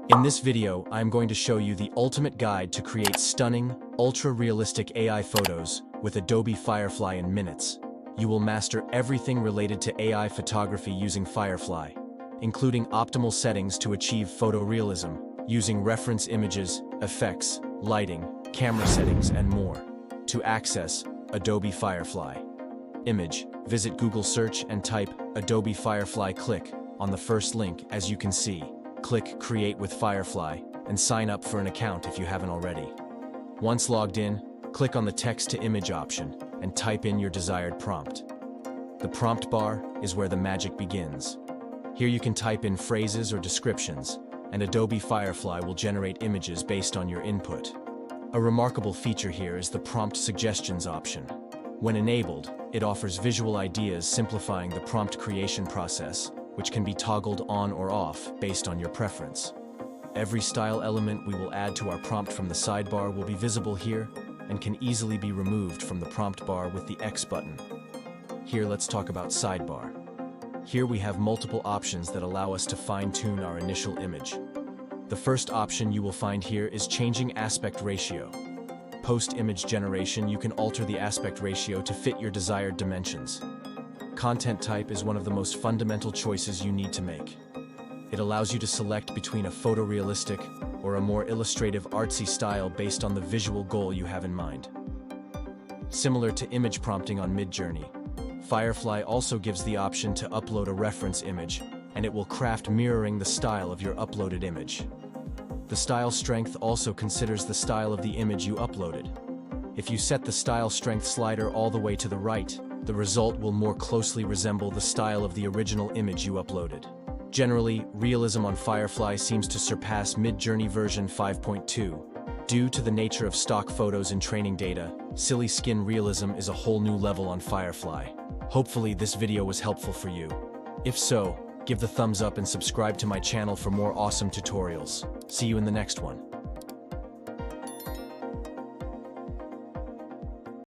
In this video, I am going to show you the ultimate guide to create stunning, ultra-realistic AI photos with Adobe Firefly in minutes. You will master everything related to AI photography using Firefly, including optimal settings to achieve photorealism, using reference images, effects, lighting, camera settings, and more. To access Adobe Firefly image, visit Google search and type Adobe Firefly. Click on the first link. As you can see, click Create with Firefly and sign up for an account if you haven't already. Once logged in, click on the text to image option and type in your desired prompt. The prompt bar is where the magic begins. Here you can type in phrases or descriptions, and Adobe Firefly will generate images based on your input. A remarkable feature here is the prompt suggestions option. When enabled, it offers visual ideas simplifying the prompt creation process, which can be toggled on or off based on your preference. Every style element we will add to our prompt from the sidebar will be visible here and can easily be removed from the prompt bar with the X button. Here, let's talk about sidebar. Here we have multiple options that allow us to fine-tune our initial image. The first option you will find here is changing aspect ratio. Post-image generation, you can alter the aspect ratio to fit your desired dimensions. Content type is one of the most fundamental choices you need to make. It allows you to select between a photorealistic or a more illustrative artsy style based on the visual goal you have in mind. Similar to image prompting on Midjourney, Firefly also gives the option to upload a reference image, and it will craft mirroring the style of your uploaded image. The style strength also considers the style of the image you uploaded. If you set the style strength slider all the way to the right, the result will more closely resemble the style of the original image you uploaded. Generally, realism on Firefly seems to surpass Midjourney version 5.2. Due to the nature of stock photos and training data, silly skin realism is a whole new level on Firefly. Hopefully this video was helpful for you. If so, give the thumbs up and subscribe to my channel for more awesome tutorials. See you in the next one.